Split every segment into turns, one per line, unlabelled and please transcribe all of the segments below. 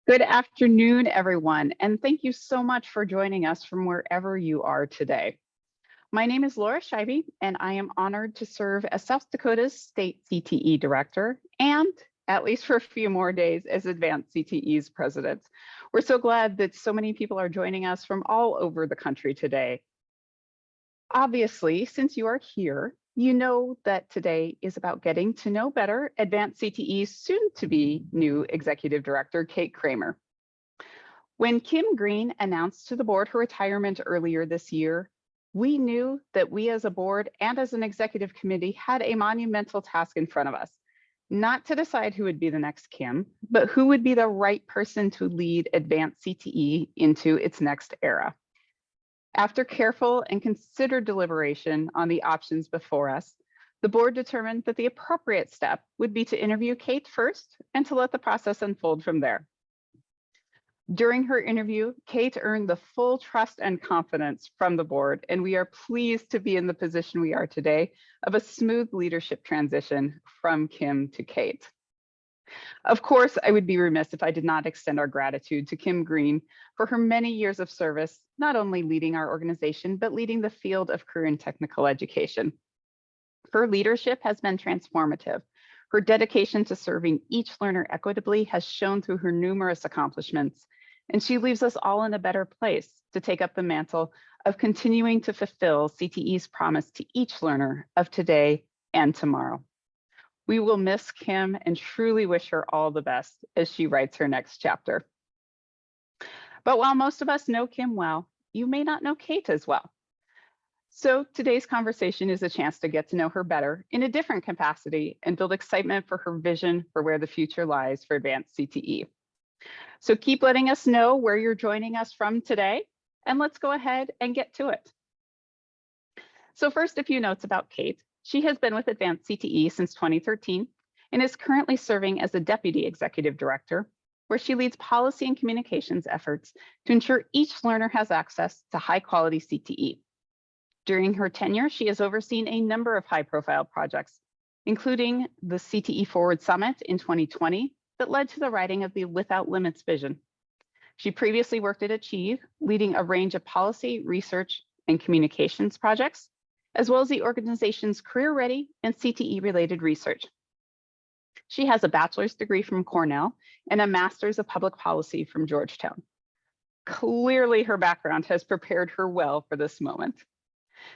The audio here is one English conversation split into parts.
Good afternoon, everyone, and thank you so much for joining us from wherever you are today. My name is Laura Scheibe, and I am honored to serve as South Dakota's State CTE Director and, at least for a few more days, as Advanced CTE's President. We're so glad that so many people are joining us from all over the country today. Obviously, since you are here, you know that today is about getting to know better Advanced CTE's soon-to-be new Executive Director, Kate Kreamer. When Kim Green announced to the board her retirement earlier this year, we knew that we as a board and as an executive committee had a monumental task in front of us, not to decide who would be the next Kim, but who would be the right person to lead Advanced CTE into its next era. After careful and considered deliberation on the options before us, the board determined that the appropriate step would be to interview Kate first and to let the process unfold from there. During her interview, Kate earned the full trust and confidence from the board, and we are pleased to be in the position we are today of a smooth leadership transition from Kim to Kate. Of course, I would be remiss if I did not extend our gratitude to Kim Green for her many years of service, not only leading our organization, but leading the field of career and technical education. Her leadership has been transformative. Her dedication to serving each learner equitably has shown through her numerous accomplishments, and she leaves us all in a better place to take up the mantle of continuing to fulfill CTE's promise to each learner of today and tomorrow. We will miss Kim and truly wish her all the best as she writes her next chapter. But while most of us know Kim well, you may not know Kate as well. So today's conversation is a chance to get to know her better in a different capacity and build excitement for her vision for where the future lies for Advanced CTE. So keep letting us know where you're joining us from today, and let's go ahead and get to it. So first, a few notes about Kate. She has been with Advanced CTE since 2013 and is currently serving as a Deputy Executive Director, where she leads policy and communications efforts to ensure each learner has access to high-quality CTE. During her tenure, she has overseen a number of high-profile projects, including the CTE Forward Summit in 2020 that led to the writing of the Without Limits vision. She previously worked at Achieve, leading a range of policy, research, and communications projects, as well as the organization's Career Ready and CTE-related research. She has a bachelor's degree from Cornell and a master's of public policy from Georgetown. Clearly, her background has prepared her well for this moment.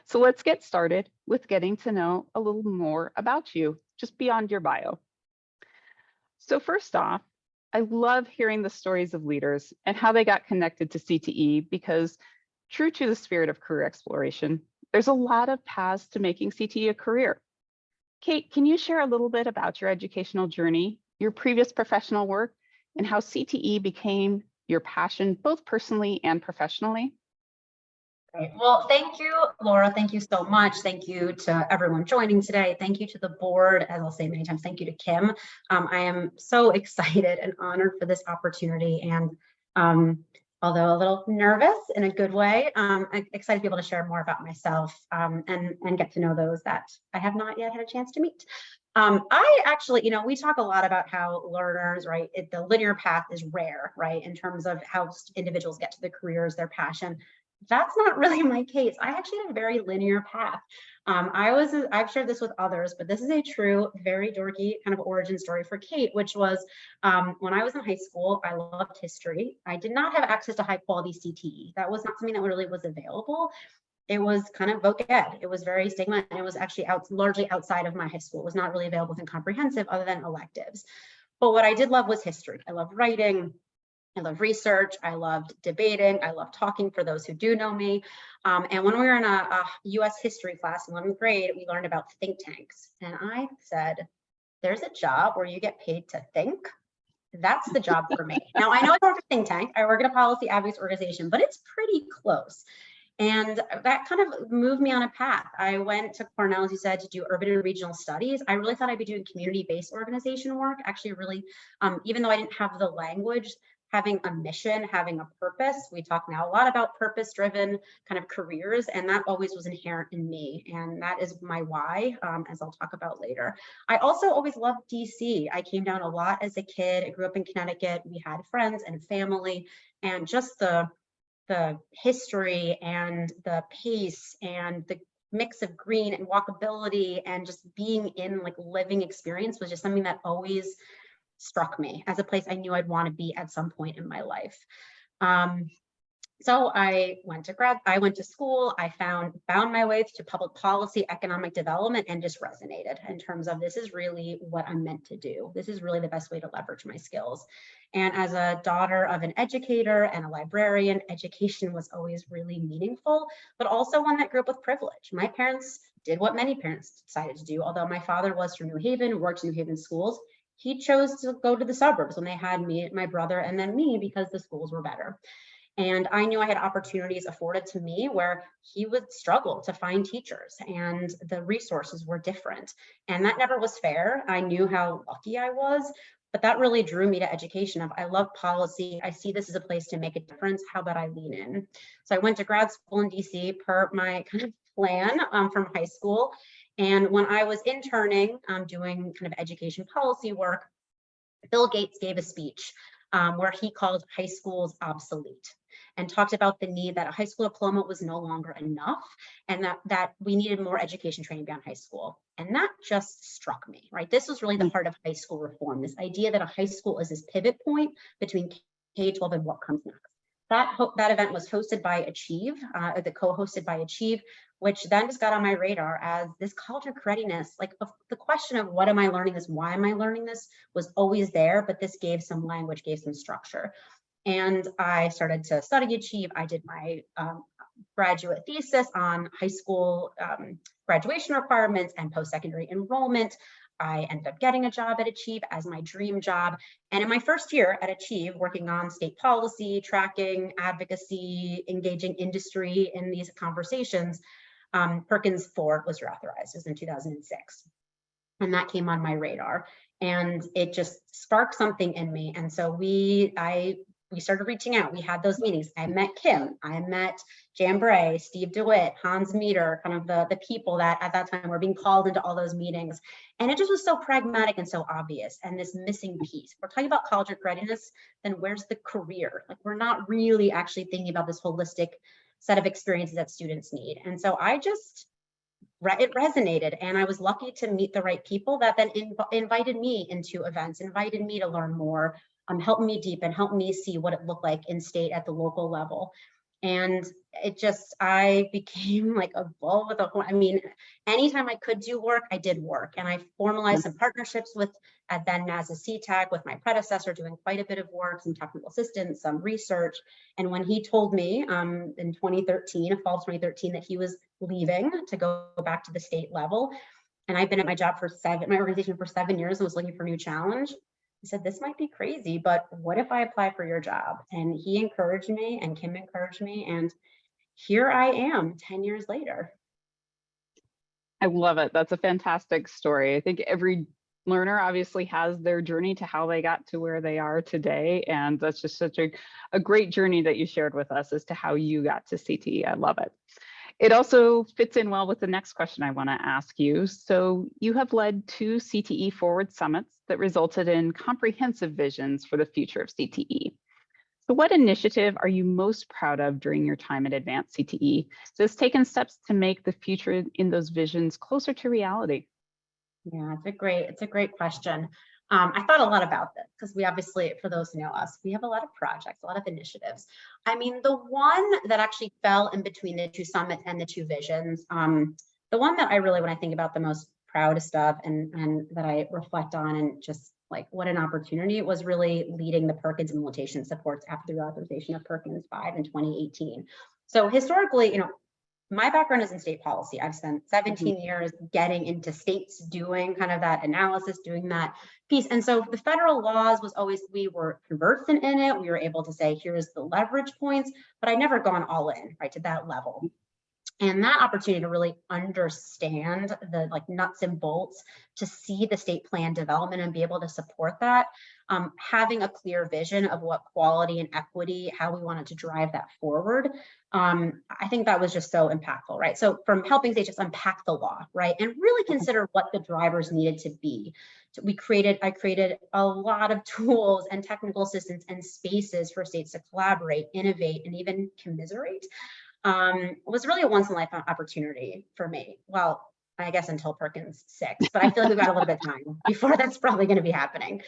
So let's get started with getting to know a little more about you, just beyond your bio. So first off, I love hearing the stories of leaders and how they got connected to CTE because, true to the spirit of career exploration, there's a lot of paths to making CTE a career. Kate, can you share a little bit about your educational journey, your previous professional work, and how CTE became your passion, both personally and professionally?
Great. Well, thank you, Laura. Thank you so much. Thank you to everyone joining today. Thank you to the board. As I'll say many times, thank you to Kim. I am so excited and honored for this opportunity. And although a little nervous in a good way, I'm excited to be able to share more about myself and get to know those that I have not yet had a chance to meet. I actually, we talk a lot about how learners, right, the linear path is rare, right, in terms of how individuals get to the careers, their passion. That's not really my case. I actually had a very linear path. I've shared this with others, but this is a true, very dorky kind of origin story for Kate, which was when I was in high school, I loved history. I did not have access to high quality CTE. That was not something that really was available. It was kind of voc ed. It was very stigma, and it was actually largely outside of my high school. It was not really available within comprehensive other than electives. But what I did love was history. I loved writing. I love research. I loved debating. I loved talking, for those who do know me. And when we were in a US history class in 11th grade, we learned about think tanks. And I said, there's a job where you get paid to think. That's the job for me. Now, I know it's not a think tank. I work at a policy advocacy organization, but it's pretty close. And that kind of moved me on a path. I went to Cornell, as you said, to do urban and regional studies. I really thought I'd be doing community-based organization work. Actually, really, even though I didn't have the language, having a mission, having a purpose. We talk now a lot about purpose-driven kind of careers, and that always was inherent in me. And that is my why, as I'll talk about later. I also always loved DC. I came down a lot as a kid. I grew up in Connecticut. We had friends and family, and just the history and the pace and the mix of green and walkability and just being in like living experience was just something that always struck me as a place I knew I'd want to be at some point in my life. So I went to school, I found my way to public policy, economic development, and just resonated in terms of this is really what I'm meant to do. This is really the best way to leverage my skills. And as a daughter of an educator and a librarian, education was always really meaningful, but also one that grew up with privilege. My parents did what many parents decided to do, although my father was from New Haven, worked in New Haven schools. He chose to go to the suburbs when they had me, my brother, and then me because the schools were better. And I knew I had opportunities afforded to me where he would struggle to find teachers and the resources were different. And that never was fair. I knew how lucky I was, but that really drew me to education. I love policy. I see this as a place to make a difference. How about I lean in? So I went to grad school in DC per my kind of plan from high school. And when I was interning, doing kind of education policy work, Bill Gates gave a speech where he called high schools obsolete and talked about the need that a high school diploma was no longer enough and that we needed more education training beyond high school. And that just struck me, right? This was really the heart of high school reform, this idea that a high school is this pivot point between K-12 and what comes next. That event was hosted by Achieve, co-hosted by Achieve, which then just got on my radar as this college readiness, like the question of what am I learning this, why am I learning this was always there, but this gave some language, gave some structure. And I started to study Achieve. I did my graduate thesis on high school graduation requirements and post-secondary enrollment. I ended up getting a job at Achieve as my dream job. And in my first year at Achieve, working on state policy, tracking, advocacy, engaging industry in these conversations, Perkins 4 was reauthorized. It was in 2006. And that came on my radar. And it just sparked something in me. And so we started reaching out. We had those meetings. I met Kim, I met Jan Bray, Steve DeWitt, Hans Meter, kind of the people that at that time were being called into all those meetings. And it just was so pragmatic and so obvious. And this missing piece, if we're talking about college readiness, then where's the career? Like we're not really actually thinking about this holistic set of experiences that students need. And so it resonated, and I was lucky to meet the right people that then invited me into events, invited me to learn more, helped me deepen, helped me see what it looked like in state at the local level. And I became like a bull with a horn. I mean, anytime I could do work, I did work. And I formalized some partnerships with then NASA CTEC, with my predecessor, doing quite a bit of work, some technical assistance, some research. And when he told me in 2013, fall of 2013, that he was leaving to go back to the state level, and I've been at my organization for 7 years and was looking for a new challenge, he said, this might be crazy, but what if I apply for your job? And he encouraged me and Kim encouraged me. And here I am 10 years later.
I love it. That's a fantastic story. I think every learner obviously has their journey to how they got to where they are today. And that's just such a great journey that you shared with us as to how you got to CTE. I love it. It also fits in well with the next question I want to ask you. So you have led 2 CTE Forward Summits that resulted in comprehensive visions for the future of CTE. So what initiative are you most proud of during your time at Advanced CTE that's taken steps to make the future in those visions closer to reality?
Yeah, it's a great question. I thought a lot about this because we obviously, for those who know us, we have a lot of projects, a lot of initiatives. I mean, the one that actually fell in between the 2 summits and the 2 visions, the one that I really, when I think about the most proudest of and that I reflect on and just like what an opportunity, it was really leading the Perkins implementation supports after the authorization of Perkins 5 in 2018. So historically, my background is in state policy. I've spent 17 years getting into states, doing kind of that analysis, doing that piece. And so the federal laws was always, we were conversant in it. We were able to say, here's the leverage points, but I'd never gone all in, right, to that level. And that opportunity to really understand the nuts and bolts, to see the state plan development and be able to support that, having a clear vision of what quality and equity, how we wanted to drive that forward. I think that was just so impactful, right? So from helping states just unpack the law, right? And really consider what the drivers needed to be. So I created a lot of tools and technical assistance and spaces for states to collaborate, innovate, and even commiserate. Was really a once in a lifetime opportunity for me. Well, I guess until Perkins 6, but I feel like we've got a little bit of time before that's probably going to be happening.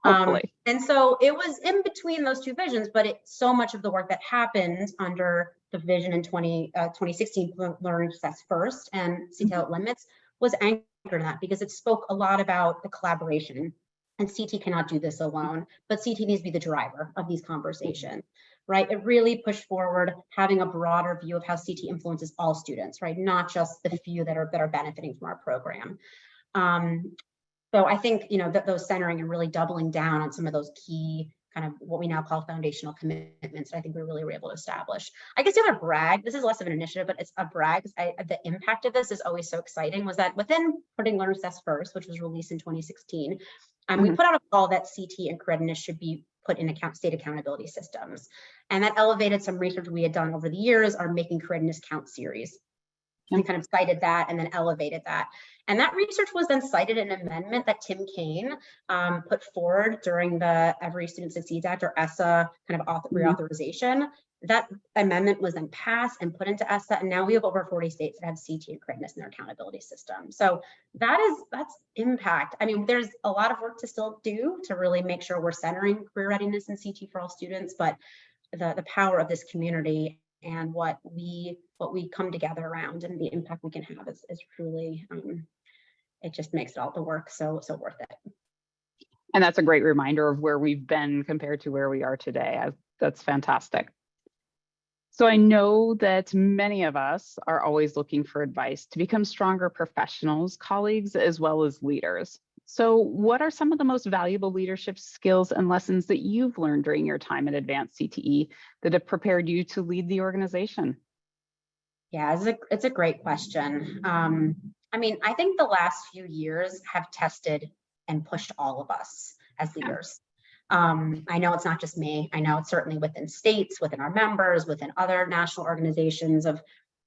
Hopefully.
And so it was in between those two visions, but so much of the work that happened under the vision in 2016, Learn Success First and CTE Without Limits, was anchored in that, because it spoke a lot about the collaboration. And CTE cannot do this alone, but CTE needs to be the driver of these conversations, right? It really pushed forward having a broader view of how CTE influences all students, right? Not just the few that are benefiting from our program. So I think, those centering and really doubling down on some of those key kind of what we now call foundational commitments that I think we really were able to establish. I guess the other brag, this is less of an initiative, but it's a brag. The impact of this is always so exciting, was that within putting Learn Success First, which was released in 2016, we put out a call that CTE and readiness should be put in state accountability systems. And that elevated some research we had done over the years, our Making Readiness Count series. And kind of cited that and then elevated that. And that research was then cited in an amendment that Tim Kaine put forward during the Every Student Succeeds Act, or ESSA, kind of reauthorization. That amendment was then passed and put into ESSA, and now we have over 40 states that have CTE and readiness in their accountability system. So that's impact. I mean, there's a lot of work to still do to really make sure we're centering career readiness and CTE for all students, but the power of this community and what we come together around and the impact we can have is truly, it just makes all the work so worth it.
And that's a great reminder of where we've been compared to where we are today. That's fantastic. So I know that many of us are always looking for advice to become stronger professionals, colleagues, as well as leaders. So what are some of the most valuable leadership skills and lessons that you've learned during your time at Advanced CTE that have prepared you to lead the organization?
Yeah, it's a great question. I mean, I think the last few years have tested and pushed all of us as leaders. I know it's not just me. I know it's certainly within states, within our members, within other national organizations, of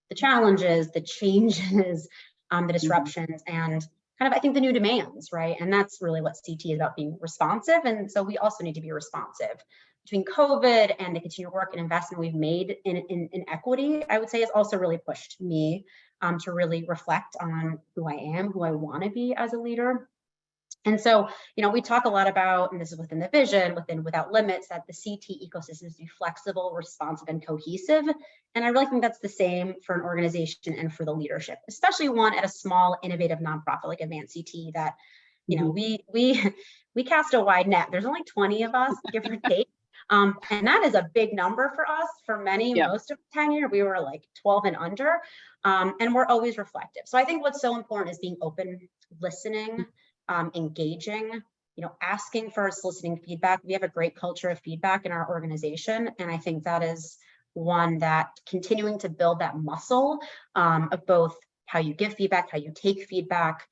the challenges, the changes, the disruptions, and kind of, I think, the new demands, right? And that's really what CTE is about, being responsive. And so we also need to be responsive. Between COVID and the continued work and investment we've made in equity, I would say has also really pushed me to really reflect on who I am, who I want to be as a leader. And so, we talk a lot about, and this is within the vision, Without Limits, that the CTE ecosystem is to be flexible, responsive, and cohesive. And I really think that's the same for an organization and for the leadership, especially one at a small, innovative nonprofit like Advanced CTE that, we cast a wide net. There's only 20 of us, give or take. And that is a big number for us. For many, most of the tenure, we were like 12 and under, and we're always reflective. So I think what's so important is being open, listening, engaging, asking for soliciting feedback. We have a great culture of feedback in our organization. And I think that is one that continuing to build that muscle of both how you give feedback, how you take feedback,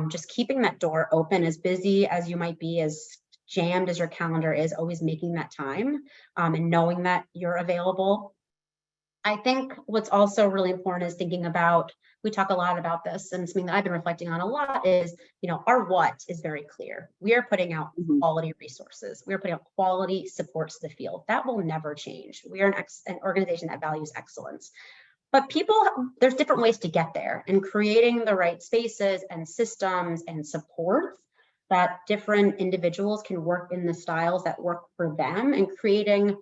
just keeping that door open, as busy as you might be, as jammed as your calendar is, always making that time and knowing that you're available. I think what's also really important is thinking about, we talk a lot about this, and something that I've been reflecting on a lot is, our what is very clear. We are putting out quality resources. We are putting out quality supports to the field. That will never change. We are an organization that values excellence. But there's different ways to get there, and creating the right spaces and systems and supports that different individuals can work in the styles that work for them, and creating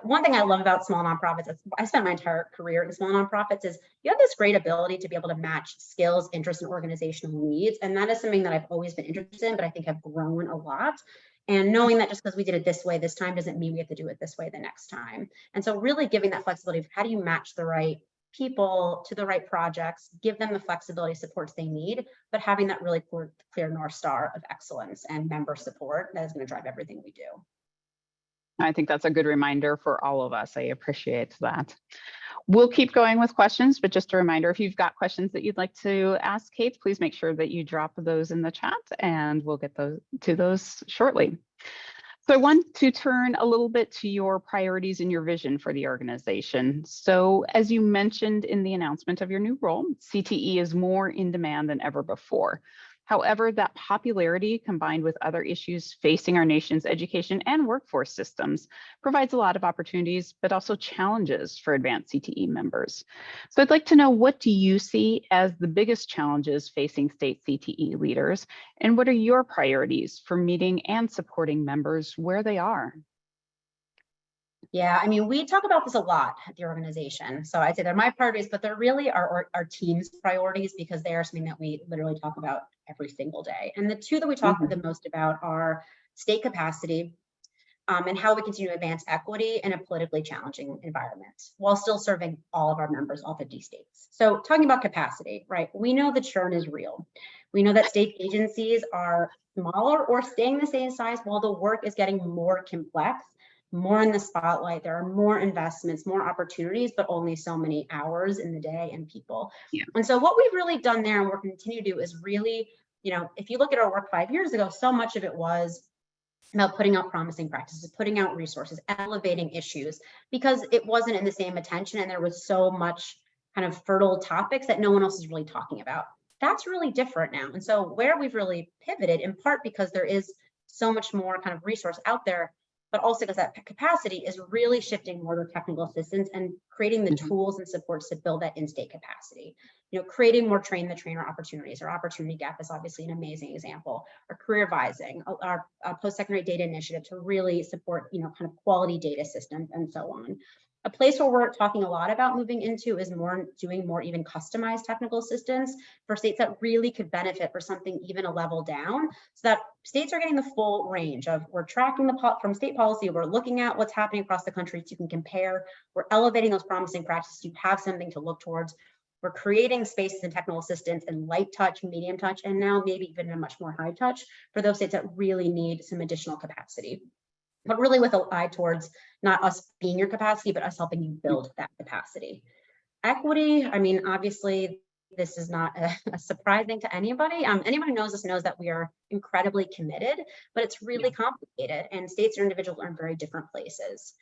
one thing I love about small nonprofits, I spent my entire career in small nonprofits, is you have this great ability to be able to match skills, interests, and organizational needs. And that is something that I've always been interested in, but I think have grown a lot. And knowing that just because we did it this way this time doesn't mean we have to do it this way the next time. And so really giving that flexibility of how do you match the right people to the right projects, give them the flexibility supports they need, but having that really clear North Star of excellence and member support that is going to drive everything we do.
I think that's a good reminder for all of us. I appreciate that. We'll keep going with questions, but just a reminder, if you've got questions that you'd like to ask Kate, please make sure that you drop those in the chat and we'll get those shortly. So I want to turn a little bit to your priorities and your vision for the organization. So as you mentioned in the announcement of your new role, CTE is more in demand than ever before. However, that popularity combined with other issues facing our nation's education and workforce systems provides a lot of opportunities, but also challenges for advanced CTE members. So I'd like to know, what do you see as the biggest challenges facing state CTE leaders, and what are your priorities for meeting and supporting members where they are?
Yeah, I mean, we talk about this a lot at the organization. So I'd say they're my priorities, but they're really our team's priorities, because they are something that we literally talk about every single day. And the two that we talk the most about are state capacity and how we continue to advance equity in a politically challenging environment while still serving all of our members, all 50 states. So talking about capacity, right? We know the churn is real. We know that state agencies are smaller or staying the same size while the work is getting more complex, more in the spotlight. There are more investments, more opportunities, but only so many hours in the day and people. Yeah. And so what we've really done there and we're continuing to do is really, if you look at our work 5 years ago, so much of it was about putting out promising practices, putting out resources, elevating issues, because it wasn't in the same attention and there was so much kind of fertile topics that no one else is really talking about. That's really different now. And so where we've really pivoted, in part because there is so much more kind of resource out there, but also because that capacity is really shifting more to technical assistance and creating the tools and supports to build that in-state capacity. Creating more train the trainer opportunities. Our opportunity gap is obviously an amazing example. Our career advising, our post-secondary data initiative to really support, kind of quality data systems and so on. A place where we're talking a lot about moving into is doing more even customized technical assistance for states that really could benefit for something even a level down, so that states are getting the full range of, we're tracking from state policy, we're looking at what's happening across the country so you can compare, we're elevating those promising practices, you have something to look towards. We're creating spaces and technical assistance and light touch, medium touch, and now maybe even a much more high touch for those states that really need some additional capacity. But really with an eye towards not us being your capacity, but us helping you build that capacity. Equity, I mean, obviously, this is not a surprising to anybody. Anyone who knows us knows that we are incredibly committed, but it's really complicated, and states or individuals are in very different places.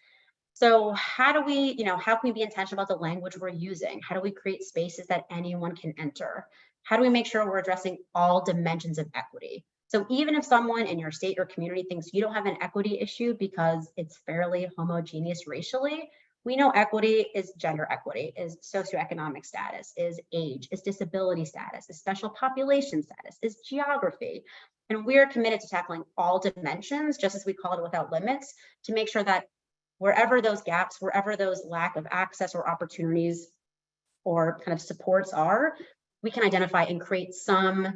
So how do we, how can we be intentional about the language we're using? How do we create spaces that anyone can enter? How do we make sure we're addressing all dimensions of equity? So even if someone in your state or community thinks you don't have an equity issue because it's fairly homogeneous racially, we know equity is gender equity, is socioeconomic status, is age, is disability status, is special population status, is geography. And we're committed to tackling all dimensions, just as we call it without limits, to make sure that wherever those gaps, wherever those lack of access or opportunities or kind of supports are, we can identify and create some,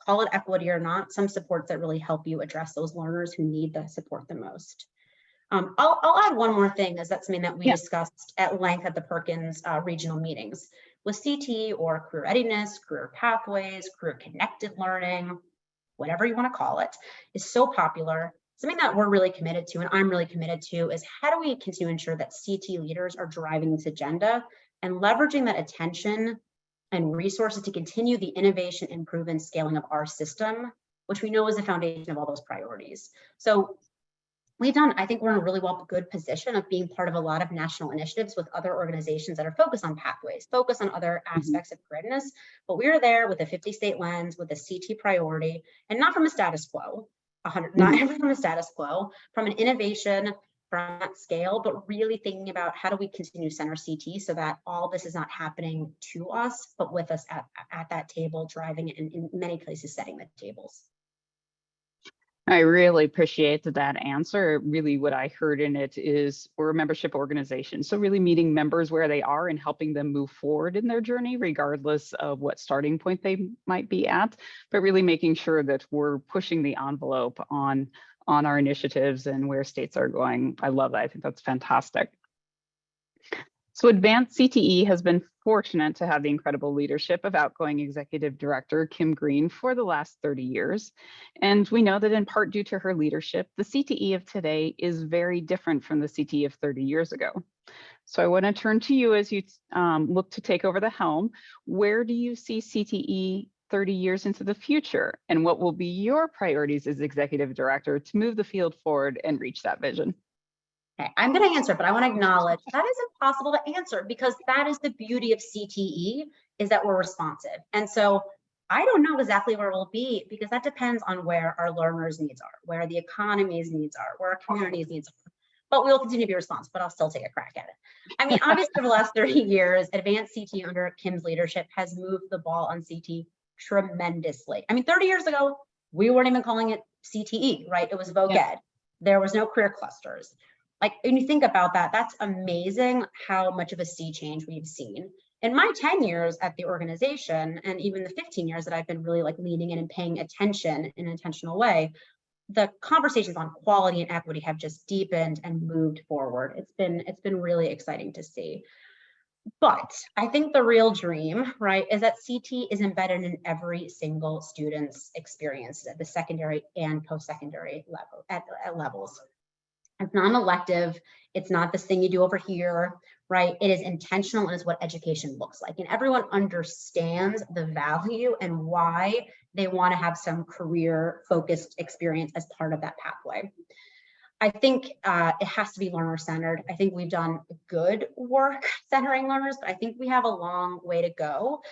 call it equity or not, some supports that really help you address those learners who need the support the most. I'll add one more thing, as that's something that we discussed at length at the Perkins regional meetings. With CTE or career readiness, career pathways, career connected learning, whatever you want to call it, is so popular. Something that we're really committed to, and I'm really committed to, is how do we continue to ensure that CTE leaders are driving this agenda and leveraging that attention and resources to continue the innovation, improvement, scaling of our system, which we know is the foundation of all those priorities. So I think we're in a really good position of being part of a lot of national initiatives with other organizations that are focused on pathways, focused on other aspects of readiness, but we're there with a 50-state lens, with a CT priority, and not from a status quo, not from a status quo, from an innovation, from that scale, but really thinking about how do we continue to center CT so that all this is not happening to us, but with us at that table, driving it, and in many places setting the tables.
I really appreciate that answer. Really what I heard in it is we're a membership organization. So really meeting members where they are and helping them move forward in their journey, regardless of what starting point they might be at, but really making sure that we're pushing the envelope on our initiatives and where states are going. I love that. I think that's fantastic. So Advanced CTE has been fortunate to have the incredible leadership of outgoing Executive Director Kim Green for the last 30 years. And we know that in part due to her leadership, the CTE of today is very different from the CTE of 30 years ago. So I want to turn to you as you look to take over the helm. Where do you see CTE 30 years into the future? And what will be your priorities as Executive Director to move the field forward and reach that vision?
Okay, I'm going to answer, but I want to acknowledge that is impossible to answer because that is the beauty of CTE, is that we're responsive. And so I don't know exactly where we'll be because that depends on where our learners' needs are, where the economy's needs are, where our community's needs are. But we will continue to be responsive, but I'll still take a crack at it. I mean, obviously, over the last 30 years, Advanced CTE under Kim's leadership has moved the ball on CTE tremendously. I mean, 30 years ago, we weren't even calling it CTE, right? It was voc ed. There was no career clusters. Like, when you think about that, that's amazing how much of a sea change we've seen. In my 10 years at the organization, and even the 15 years that I've been really like leaning in and paying attention in an intentional way, the conversations on quality and equity have just deepened and moved forward. It's been really exciting to see. But I think the real dream, right, is that CT is embedded in every single student's experience at the secondary and post-secondary level at levels. It's not an elective. It's not this thing you do over here, right? It is intentional and is what education looks like. And everyone understands the value and why they want to have some career focused experience as part of that pathway. I think it has to be learner centered. I think we've done good work centering learners, but I think we have a long way to go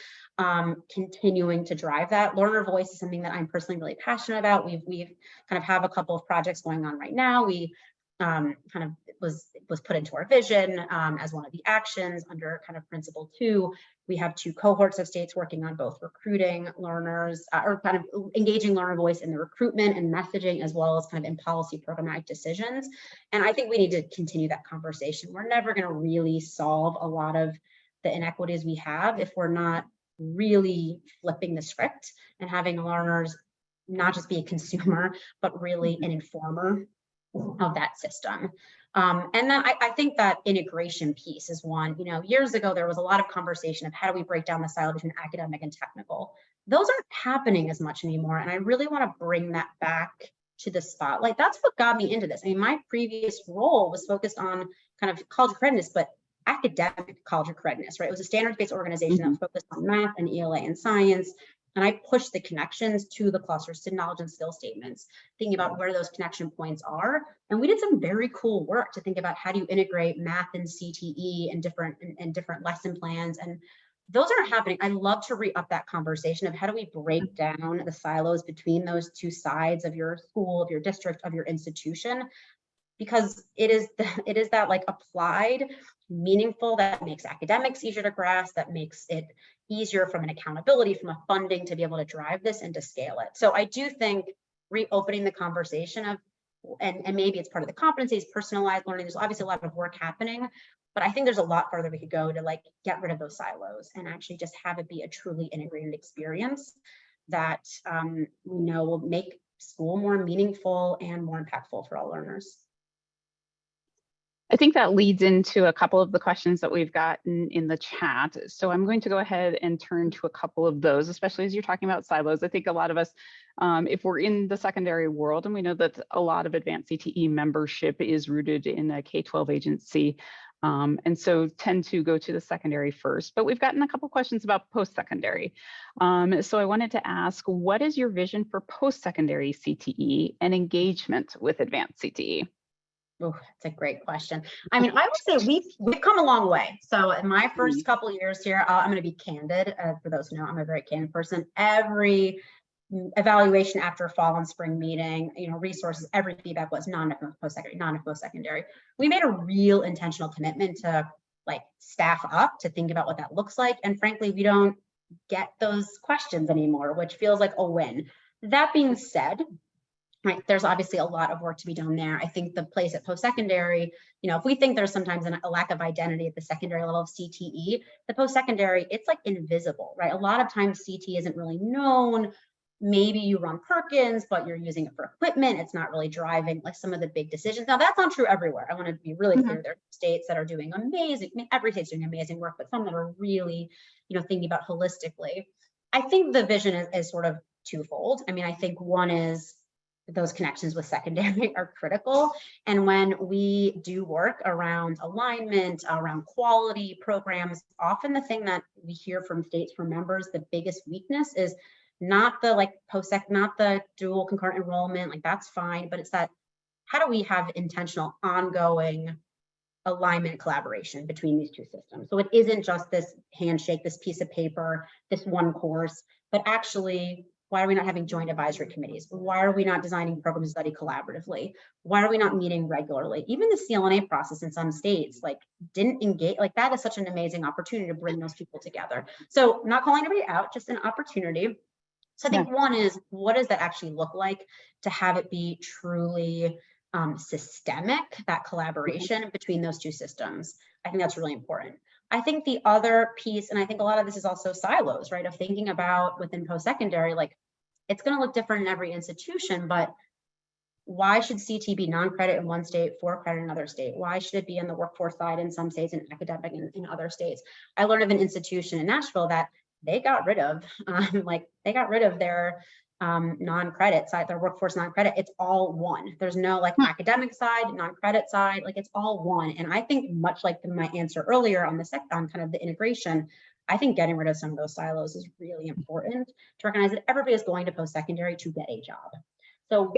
continuing to drive that. Learner voice is something that I'm personally really passionate about. We've kind of have a couple of projects going on right now. We kind of was put into our vision as one of the actions under kind of principle 2. We have 2 cohorts of states working on both recruiting learners or kind of engaging learner voice in the recruitment and messaging, as well as kind of in policy programmatic decisions. And I think we need to continue that conversation. We're never going to really solve a lot of the inequities we have if we're not really flipping the script and having learners not just be a consumer, but really an informer of that system. And then I think that integration piece is one. You know, years ago, there was a lot of conversation of how do we break down the silo between academic and technical. Those aren't happening as much anymore. And I really want to bring that back to the spotlight. That's what got me into this. I mean, my previous role was focused on kind of college readiness, but academic college readiness, right? It was a standards-based organization that was focused on math and ELA and science. And I pushed the connections to the clusters, to knowledge and skill statements, thinking about where those connection points are. And we did some very cool work to think about how do you integrate math and CTE and different lesson plans. And those aren't happening. I love to re-up that conversation of how do we break down the silos between those 2 sides of your school, of your district, of your institution, because it is that like applied, meaningful, that makes academics easier to grasp, that makes it easier from an accountability, from a funding to be able to drive this and to scale it. So I do think reopening the conversation of, and maybe it's part of the competencies, personalized learning, there's obviously a lot of work happening, but I think there's a lot further we could go to like get rid of those silos and actually just have it be a truly integrated experience that we know will make school more meaningful and more impactful for all learners.
I think that leads into a couple of the questions that we've gotten in the chat. So I'm going to go ahead and turn to a couple of those, especially as you're talking about silos. I think a lot of us, if we're in the secondary world, and we know that a lot of Advanced CTE membership is rooted in a K-12 agency, and so tend to go to the secondary first. But we've gotten a couple questions about post-secondary. So I wanted to ask, what is your vision for post-secondary CTE and engagement with Advanced CTE?
Oh, that's a great question. I mean, I would say we've come a long way. So in my first couple of years here, I'm going to be candid. For those who know, I'm a very candid person. Every evaluation after fall and spring meeting, you know, resources, every feedback was not enough post-secondary, not enough post-secondary. We made a real intentional commitment to like staff up to think about what that looks like. And frankly, we don't get those questions anymore, which feels like a win. That being said, right, there's obviously a lot of work to be done there. I think the place at post-secondary, you know, if we think there's sometimes a lack of identity at the secondary level of CTE, the post-secondary, it's like invisible, right? A lot of times CTE isn't really known. maybe you run Perkins, but you're using it for equipment. It's not really driving like some of the big decisions. Now that's not true everywhere. I want to be really clear. There are states that are doing amazing, I mean, every state's doing amazing work, but some that are really, thinking about holistically. I think the vision is sort of twofold. I mean, I think one is those connections with secondary are critical. And when we do work around alignment, around quality programs, often the thing that we hear from states, from members, the biggest weakness is not the not the dual concurrent enrollment, like that's fine, but it's that, how do we have intentional ongoing alignment collaboration between these two systems? So it isn't just this handshake, this piece of paper, this one course, but actually, why are we not having joint advisory committees? Why are we not designing programs to study collaboratively? Why are we not meeting regularly? Even the CLNA process in some states didn't engage, that is such an amazing opportunity to bring those people together. So not calling everybody out, just an opportunity. So I think one is, what does that actually look like to have it be truly systemic, that collaboration between those two systems? I think that's really important. I think the other piece, and I think a lot of this is also silos, right, of thinking about within post-secondary, it's going to look different in every institution, but why should CTE be non-credit in one state, for credit in another state? Why should it be in the workforce side in some states and academic in other states? I learned of an institution in Nashville that they got rid of, their non-credit side, their workforce non-credit. It's all one. There's no academic side, non-credit side, it's all one. And I think much like my answer earlier on on kind of the integration, I think getting rid of some of those silos is really important to recognize that everybody is going to post-secondary to get a job. So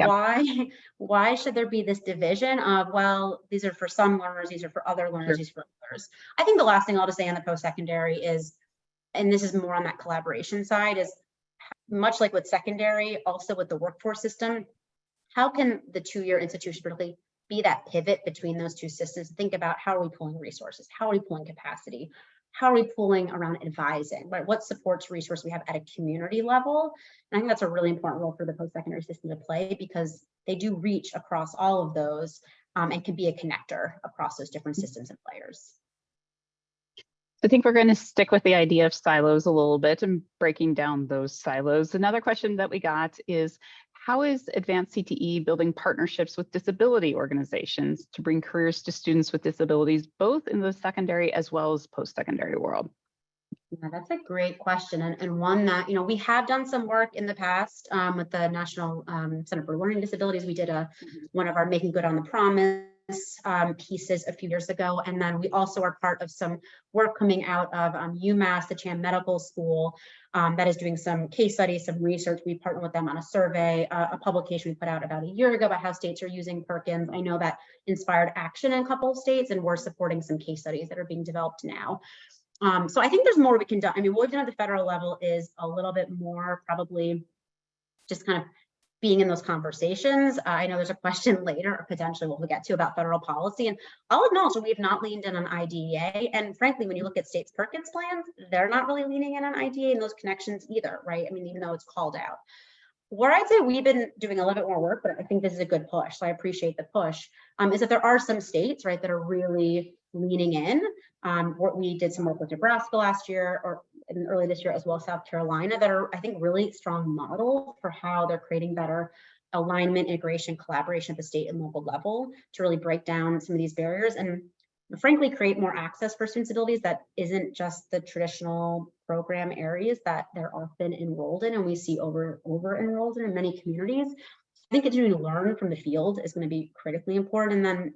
why should there be this division of, well, these are for some learners, these are for other learners, these are for others? I think the last thing I'll just say on the post-secondary is, and this is more on that collaboration side, is much like with secondary, also with the workforce system, how can the two-year institution particularly be that pivot between those two systems? Think about, how are we pulling resources? How are we pulling capacity? How are we pulling around advising, right? What supports resource we have at a community level? And I think that's a really important role for the post-secondary system to play, because they do reach across all of those and can be a connector across those different systems and players.
I think we're going to stick with the idea of silos a little bit and breaking down those silos. Another question that we got is, how is Advanced CTE building partnerships with disability organizations to bring careers to students with disabilities, both in the secondary as well as post-secondary world?
Yeah, that's a great question, and one that, we have done some work in the past with the National Center for Learning Disabilities. We did one of our Making Good on the Promise pieces a few years ago, and then we also are part of some work coming out of UMass, the Chan Medical School, that is doing some case studies, some research. We partnered with them on a survey, a publication we put out about a year ago about how states are using Perkins. I know that inspired action in a couple of states, and we're supporting some case studies that are being developed now. So I think there's more we can do. I mean, what we've done at the federal level is a little bit more probably just kind of being in those conversations. I know there's a question later, or potentially we'll get to, about federal policy, and I'll acknowledge that we have not leaned in on IDEA. And frankly, when you look at states' Perkins plans, they're not really leaning in on IDEA and those connections either, right? I mean, even though it's called out. Where I'd say we've been doing a little bit more work, but I think this is a good push, so I appreciate the push, is that there are some states, right, that are really leaning in. We did some work with Nebraska last year, or early this year, as well as South Carolina, that are, I think, really strong models for how they're creating better alignment, integration, collaboration at the state and local level to really break down some of these barriers and frankly create more access for students with disabilities that isn't just the traditional program areas that they're often enrolled in, and we see over enrolled in many communities. I think continuing to learn from the field is going to be critically important. And then,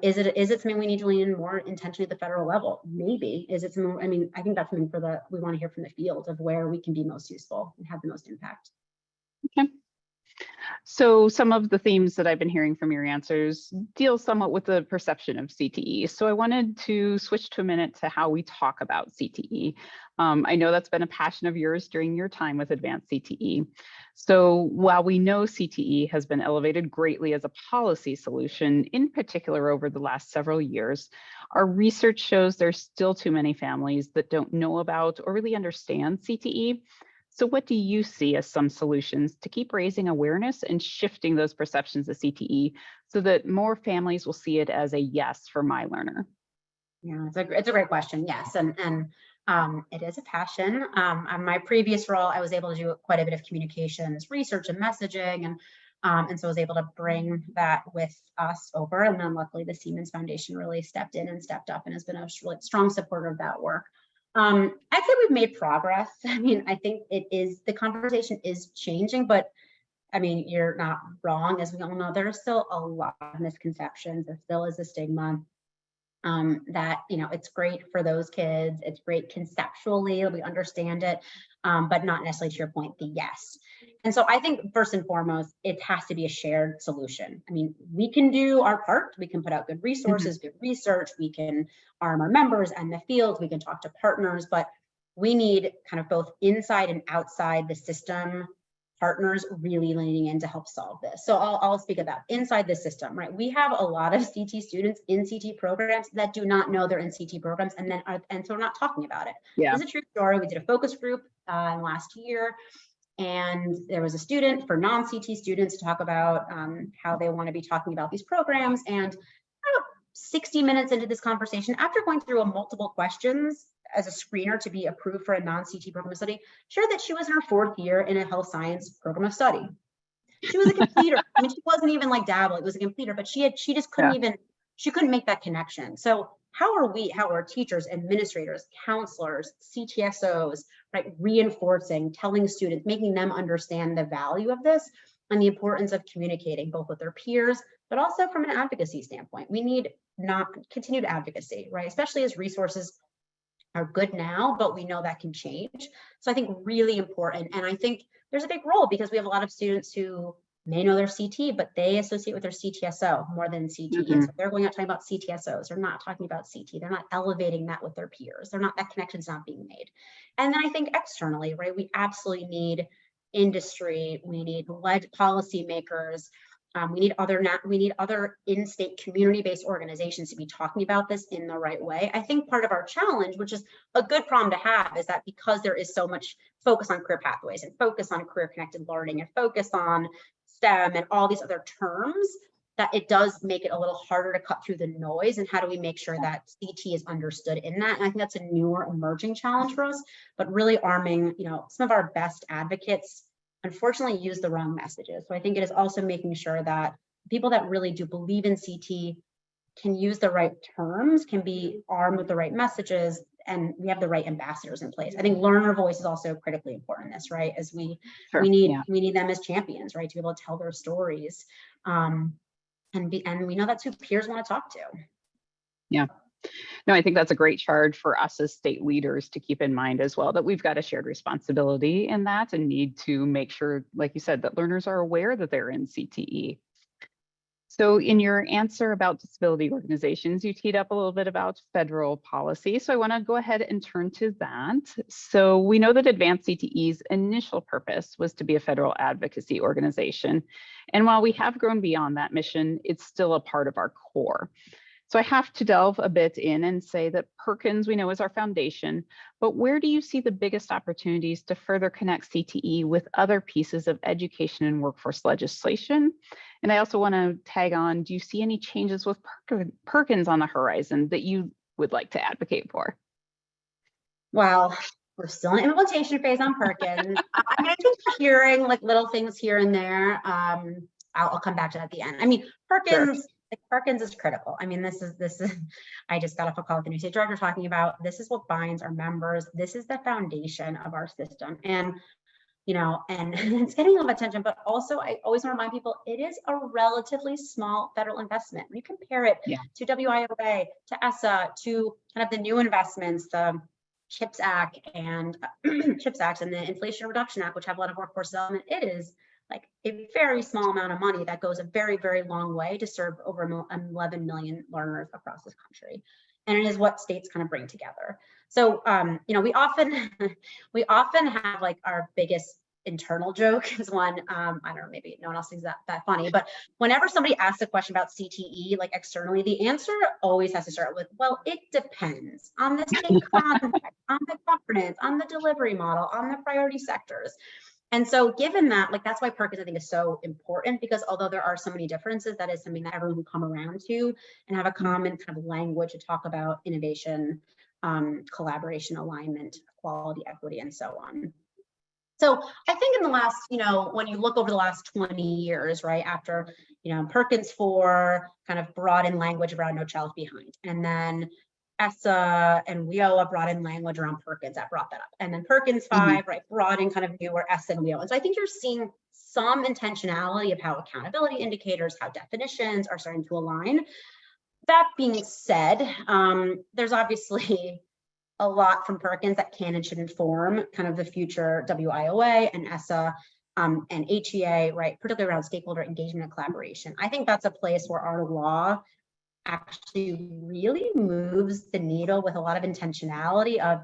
is it something we need to lean in more intentionally at the federal level? Maybe. Is it something? I mean, I think that's something we want to hear from the field of where we can be most useful and have the most impact.
Okay. So some of the themes that I've been hearing from your answers deal somewhat with the perception of CTE. So I wanted to switch to a minute to how we talk about CTE. I know that's been a passion of yours during your time with Advanced CTE. So while we know CTE has been elevated greatly as a policy solution, in particular over the last several years, our research shows there's still too many families that don't know about or really understand CTE. So what do you see as some solutions to keep raising awareness and shifting those perceptions of CTE so that more families will see it as a yes for my learner?
Yeah, it's a great question. Yes, and It is a passion. On my previous role, I was able to do quite a bit of communications, research, and messaging, and so I was able to bring that with us over. And then luckily, the Siemens Foundation really stepped in and stepped up and has been a really strong supporter of that work. I'd say we've made progress. I mean, I think the conversation is changing, but I mean, you're not wrong. As we all know, there's still a lot of misconceptions. There still is a stigma. That, it's great for those kids. It's great conceptually, we understand it, but not necessarily, to your point, the yes. And so I think first and foremost, it has to be a shared solution. I mean, we can do our part. We can put out good resources, good research. We can arm our members and the field. We can talk to partners, but we need kind of both inside and outside the system partners really leaning in to help solve this. So I'll speak about inside the system, right? We have a lot of CT students in CT programs that do not know they're in CT programs and so we're not talking about it.
Yeah.
This is a true story. We did a focus group last year, and there was a student for non-CT students to talk about how they want to be talking about these programs. And about 60 minutes into this conversation, after going through multiple questions as a screener to be approved for a non-CT program of study, shared that she was in her 4th year in a health science program of study. She was a completer. I mean, she wasn't even like dabbling, it was a completer, but she just couldn't she couldn't make that connection. So how are teachers, administrators, counselors, CTSOs, right, reinforcing, telling students, making them understand the value of this and the importance of communicating both with their peers, but also from an advocacy standpoint. We need continued advocacy, right? Especially as resources are good now, but we know that can change. So I think really important. And I think there's a big role because we have a lot of students who may know their CT, but they associate with their CTSO more than CTE. And so they're going out talking about CTSOs. They're not talking about CT. They're not elevating that with their peers. That connection's not being made. And then I think externally, right, we absolutely need industry. We need policymakers. We need other in-state community-based organizations to be talking about this in the right way. I think part of our challenge, which is a good problem to have, is that because there is so much focus on career pathways and focus on career-connected learning and focus on STEM and all these other terms, that it does make it a little harder to cut through the noise. And how do we make sure that CT is understood in that? And I think that's a newer emerging challenge for us, but really arming, some of our best advocates unfortunately use the wrong messages. So I think it is also making sure that people that really do believe in CT can use the right terms, can be armed with the right messages, and we have the right ambassadors in place. I think learner voice is also critically important in this, right? As we need them as champions, right, to be able to tell their stories. And we know that's who peers want to talk to.
Yeah. No, I think that's a great charge for us as state leaders to keep in mind as well, that we've got a shared responsibility in that and need to make sure, like you said, that learners are aware that they're in CTE. So in your answer about disability organizations, you teed up a little bit about federal policy. So I want to go ahead and turn to that. So we know that Advanced CTE's initial purpose was to be a federal advocacy organization. And while we have grown beyond that mission, it's still a part of our core. So I have to delve a bit in and say that Perkins, we know, is our foundation, but where do you see the biggest opportunities to further connect CTE with other pieces of education and workforce legislation? And I also want to tag on, do you see any changes with Perkins on the horizon that you would like to advocate for?
Well, we're still in implementation phase on Perkins. I mean, I think we're hearing like little things here and there. I'll come back to that at the end. I mean, Perkins. Sure. Perkins is critical. I mean, this is, I just got off a call with the new state director talking about, this is what binds our members. This is the foundation of our system. And, and it's getting a lot of attention, but also I always want to remind people, it is a relatively small federal investment. When you compare it to WIOA, to ESSA, to kind of the new investments, the CHIPS Act and the Inflation Reduction Act, which have a lot of workforce development, it is like a very small amount of money that goes a very, very long way to serve over 11 million learners across this country. And it is what states kind of bring together. So, we often have like our biggest internal joke is one, I don't know, maybe no one else thinks that funny, but whenever somebody asks a question about CTE, like externally, the answer always has to start with, well, it depends on the state context, on the governance, on the delivery model, on the priority sectors. And so given that, like, that's why Perkins, I think, is so important, because although there are so many differences, that is something that everyone can come around to and have a common kind of language to talk about innovation collaboration, alignment, quality, equity, and so on. So I think in the last, when you look over the last 20 years, right, after, Perkins 4 kind of brought in language around No Child Behind, and then ESSA and WIOA brought in language around Perkins that brought that up, and then Perkins 5, right, brought in kind of newer ESSA and WIOA. And so I think you're seeing some intentionality of how accountability indicators, how definitions are starting to align. That being said, there's obviously a lot from Perkins that can and should inform kind of the future WIOA and ESSA and HEA, right, particularly around stakeholder engagement and collaboration. I think that's a place where our law actually really moves the needle with a lot of intentionality of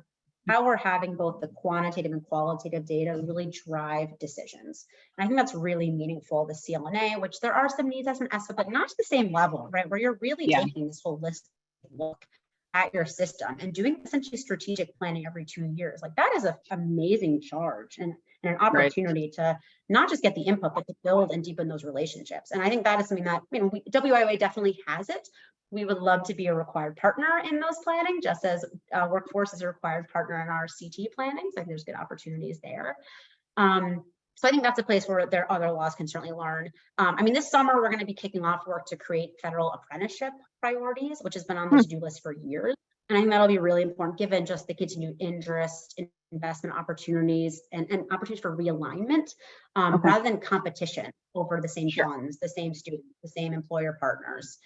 how we're having both the quantitative and qualitative data really drive decisions. And I think that's really meaningful. The CLNA, which there are some needs as an ESSA, but not to the same level, right, where you're really taking this holistic look at your system and doing essentially strategic planning every 2 years. Like, that is an amazing charge and an opportunity to not just get the input, but to build and deepen those relationships. And I think that is something that, WIOA definitely has it. We would love to be a required partner in those planning, just as workforce is a required partner in our CTE planning. So I think there's good opportunities there. So I think that's a place where there other laws can certainly learn. This summer, we're going to be kicking off work to create federal apprenticeship priorities, which has been on the to-do list for years. And I think that'll be really important given just the continued interest in investment opportunities and opportunities for realignment rather than competition over the same funds, the same students, the same employer partners.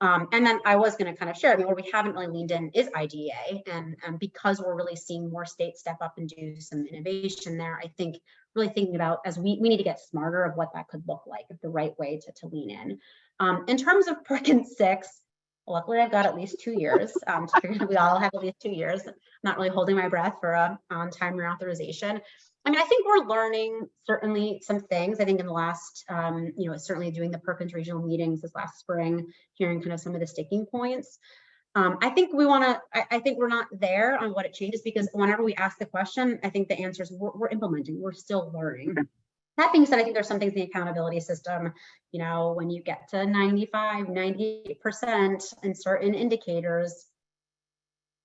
And then I was going to kind of share, where we haven't really leaned in is IDEA. And because we're really seeing more states step up and do some innovation there, I think really thinking about as we need to get smarter of what that could look like, the right way to lean in. In terms of Perkins 6, luckily I've got at least 2 years. We all have at least 2 years. I'm not really holding my breath for a on-time reauthorization. I think we're learning certainly some things. I think in the last, certainly doing the Perkins regional meetings this last spring, hearing kind of some of the sticking points. I think we're not there on what it changes, because whenever we ask the question, I think the answer is we're implementing, we're still learning. That being said, I think there's some things in the accountability system, when you get to 95, 98% in certain indicators,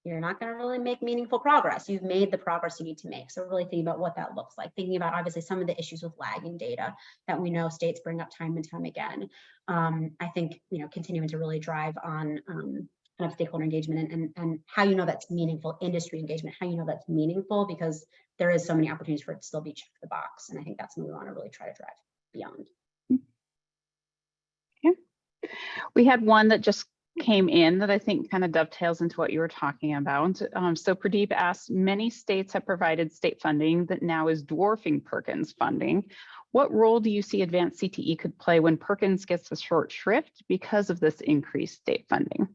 you're not going to really make meaningful progress. You've made the progress you need to make. So really thinking about what that looks like, thinking about obviously some of the issues with lagging data that we know states bring up time and time again. I think, continuing to really drive on kind of stakeholder engagement and how that's meaningful, industry engagement, how that's meaningful, because there is so many opportunities for it to still be check the box. And I think that's something we want to really try to drive beyond.
Okay. We had one that just came in that I think kind of dovetails into what you were talking about. So Pradeep asked, many states have provided state funding that now is dwarfing Perkins funding. What role do you see Advanced CTE could play when Perkins gets a short shrift because of this increased state funding?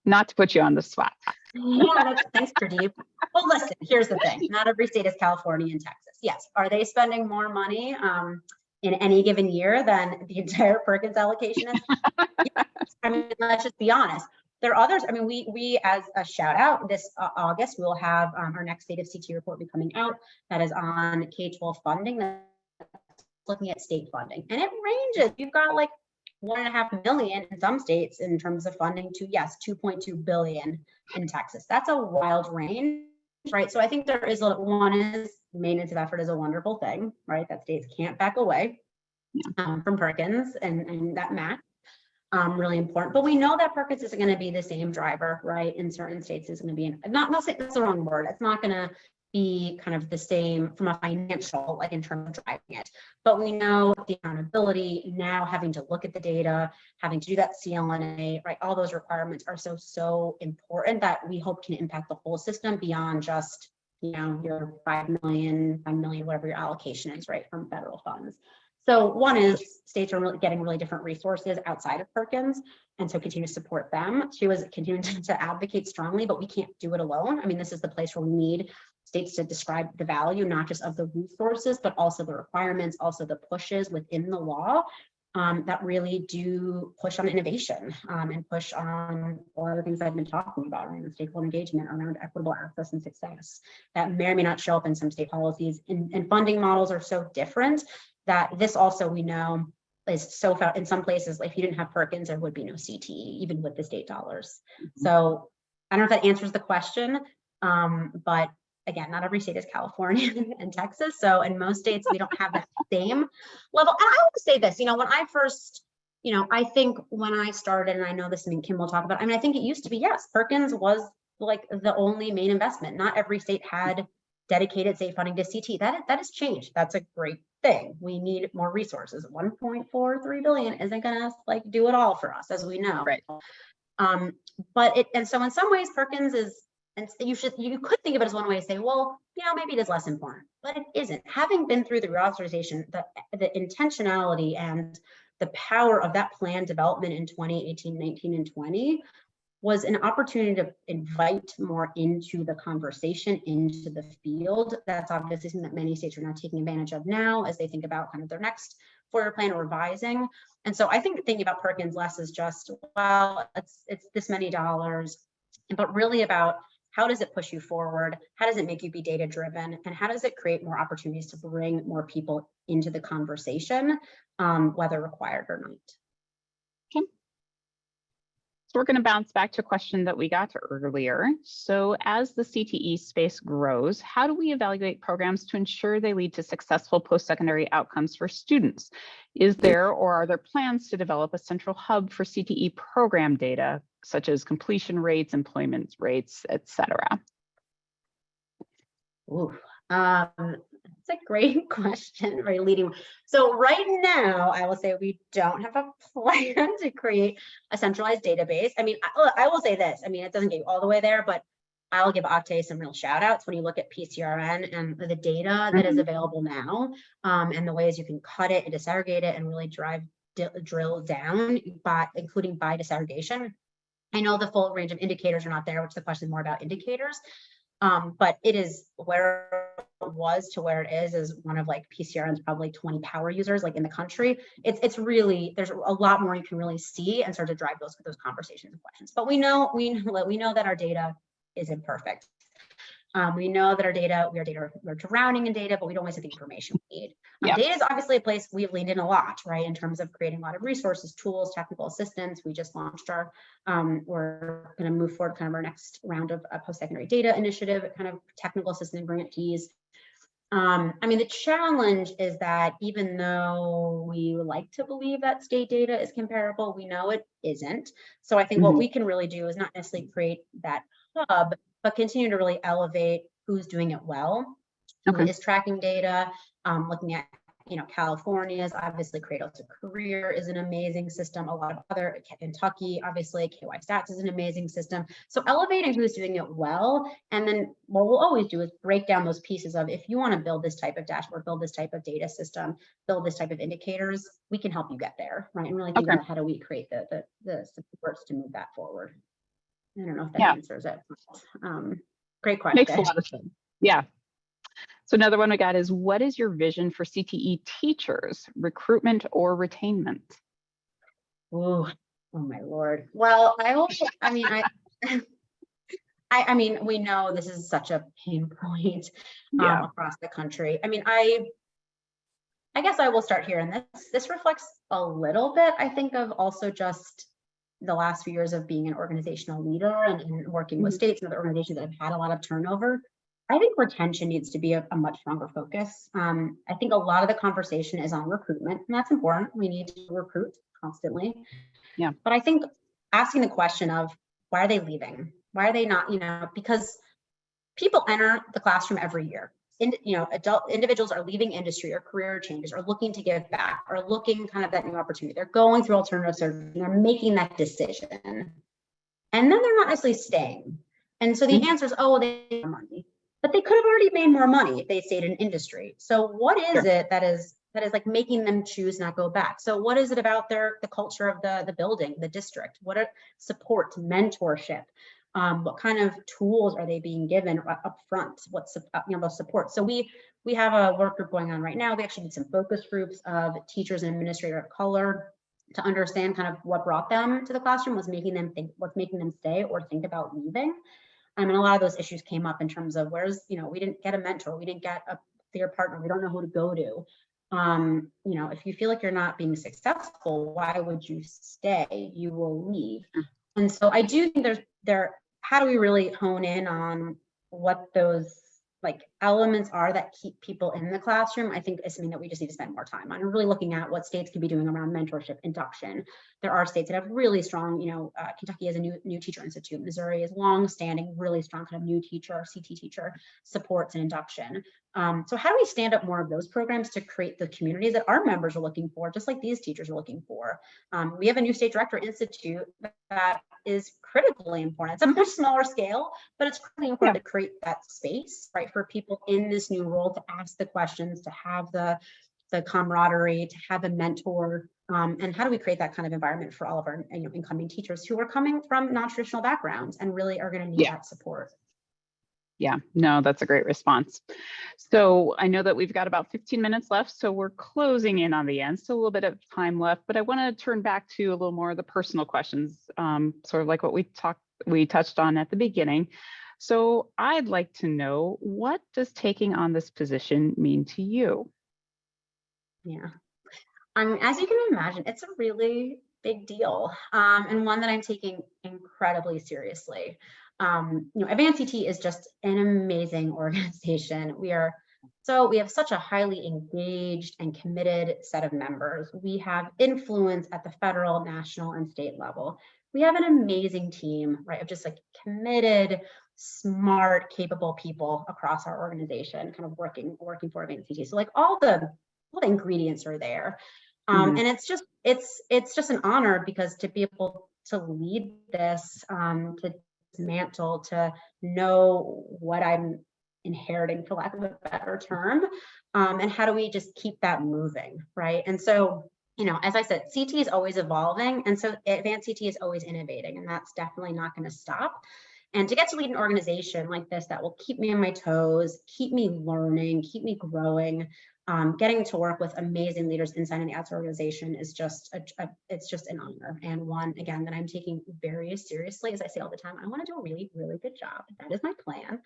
Not to put you on the spot.
Thanks, Pradeep. Well, listen, here's the thing. Not every state is California and Texas. Yes, are they spending more money in any given year than the entire Perkins allocation is? Yes. Let's just be honest. There are others. We as a shout out, this August, we'll have our next state of CTE report be coming out that is on K-12 funding, that's looking at state funding. And it ranges. You've got like $1.5 million in some states in terms of funding to, yes, $2.2 billion in Texas. That's a wild range, right? So I think there is one is maintenance of effort is a wonderful thing, right? That states can't back away from Perkins and that match. Really important, but we know that Perkins isn't going to be the same driver, right? In certain states, is going to be not that's the wrong word. It's not going to be kind of the same from a financial, like in terms of driving it. But we know the accountability now, having to look at the data, having to do that CLNA, right? All those requirements are so important that we hope can impact the whole system beyond just your 5 million, whatever your allocation is, right, from federal funds. So one is states are really getting really different resources outside of Perkins, and so continue to support them. She was continuing to advocate strongly, but we can't do it alone. This is the place where we need states to describe the value, not just of the resources, but also the requirements, also the pushes within the law that really do push on innovation and push on all the things I've been talking about around stakeholder engagement, around equitable access and success. That may or may not show up in some state policies, and funding models are so different that this also, we know, is so far in some places, if you didn't have Perkins, there would be no CTE, even with the state dollars.
Mhm.
So I don't know if that answers the question, but again, not every state is California and Texas. So in most states, we don't have that same level. And I will say this, when I first, I think when I started, and I know this, and Kim will talk about, I think it used to be, yes, Perkins was like the only main investment. Not every state had dedicated state funding to CTE. That has changed. That's a great thing. We need more resources. 1.43 billion isn't gonna do it all for us, as we know.
Right.
And so in some ways, Perkins is, and you could think of it as one way to say, well, maybe it is less important, but it isn't. Having been through the reauthorization, the intentionality and the power of that plan development in 2018, 19, and 20 was an opportunity to invite more into the conversation, into the field. That's obviously something that many states are now taking advantage of now as they think about kind of their next four-year plan or revising. And so I think thinking about Perkins less is just, well, it's this many dollars, but really about how does it push you forward? How does it make you be data-driven? And how does it create more opportunities to bring more people into the conversation, whether required or not?
Okay. So we're going to bounce back to a question that we got to earlier. So as the CTE space grows, how do we evaluate programs to ensure they lead to successful post-secondary outcomes for students? Is there or are there plans to develop a central hub for CTE program data, such as completion rates, employment rates, et cetera?
Ooh, that's a great question, right? Leading. So right now, I will say we don't have a plan to create a centralized database. I will say this. It doesn't get you all the way there, but I'll give Octave some real shout outs when you look at PCRN and the data that is available now, and the ways you can cut it and disaggregate it and really drill down, including by disaggregation. I know the full range of indicators are not there, which the question is more about indicators. But it is where it was to where it is one of PCRN's probably 20 power users in the country. It's really, there's a lot more you can really see and start to drive those conversations and questions. But we know that our data is imperfect. We know that we're drowning in data, but we don't always have the information we need. Data is obviously a place we've leaned in a lot, right? In terms of creating a lot of resources, tools, technical assistance. We just launched we're going to move forward kind of our next round of a post-secondary data initiative, kind of technical assistance and grantees. The challenge is that even though we like to believe that state data is comparable, we know it isn't. So I think what we can really do is not necessarily create that hub, but continue to really elevate who's doing it well, who is tracking data, looking at, California's obviously Cradle to Career is an amazing system. A lot of other, Kentucky, obviously KY Stats is an amazing system. So elevating who's doing it well. And then what we'll always do is break down those pieces of, if you want to build this type of dashboard, build this type of data system, build this type of indicators, we can help you get there, right? And really think about how do we create the supports to move that forward. I don't know if that answers it. Great question.
Makes a lot of sense. Yeah. So another one we got is, what is your vision for CTE teachers, recruitment or retainment?
Oh my Lord. Well, we know this is such a pain point across the country. I guess I will start here, and this reflects a little bit, I think, of also just the last few years of being an organizational leader and working with states and other organizations that have had a lot of turnover. I think retention needs to be a much stronger focus. I think a lot of the conversation is on recruitment, and that's important. We need to recruit constantly. Yeah. But I think asking the question of, why are they leaving? Why are they not, because people enter the classroom every year. Adult individuals are leaving industry or career changes or looking to give back or looking kind of that new opportunity. They're going through alternative service and they're making that decision. And then they're not necessarily staying. And so the answer is, they have money. But they could have already made more money if they stayed in industry. So what is it that is making them choose not go back? So what is it about the culture of the building, the district? What are support, mentorship? What kind of tools are they being given up front? What's those support? So we have a work group going on right now. We actually did some focus groups of teachers and administrators of color to understand kind of what brought them to the classroom, what's making them stay or think about leaving. A lot of those issues came up in terms of we didn't get a mentor, we didn't get a clear partner, we don't know who to go to. If you feel like you're not being successful, why would you stay? You will leave. And so I do think how do we really hone in on what those elements are that keep people in the classroom? I think is something that we just need to spend more time on, and really looking at what states could be doing around mentorship, induction. There are states that have really strong, Kentucky has a new teacher institute. Missouri is long-standing, really strong kind of new teacher, CT teacher supports and induction. So how do we stand up more of those programs to create the communities that our members are looking for, just like these teachers are looking for? We have a new state director institute that is critically important. It's a much smaller scale, but it's critically important to create that space, right, for people in this new role to ask the questions, to have the camaraderie, to have a mentor. And how do we create that kind of environment for all of our incoming teachers who are coming from non-traditional backgrounds and really are going to need that support?
Yeah, no, that's a great response. So I know that we've got about 15 minutes left, so we're closing in on the end, so a little bit of time left, but I want to turn back to a little more of the personal questions, sort of like what we touched on at the beginning. So I'd like to know, what does taking on this position mean to you?
Yeah, as you can imagine, it's a really big deal, and one that I'm taking incredibly seriously. Advance CTE is just an amazing organization. We have such a highly engaged and committed set of members. We have influence at the federal, national, and state level. We have an amazing team, right, of just committed, smart, capable people across our organization, kind of working for Advance CTE. So all the ingredients are there. And it's just an honor, because to be able to lead this, to mantle, to know what I'm inheriting, for lack of a better term, and how do we just keep that moving, right? And so, as I said, CT is always evolving, and so Advanced CT is always innovating, and that's definitely not going to stop. And to get to lead an organization like this that will keep me on my toes, keep me learning, keep me growing, getting to work with amazing leaders inside and outside organization is just it's just an honor, and one, again, that I'm taking very seriously. As I say all the time, I want to do a really, really good job. That is my plan,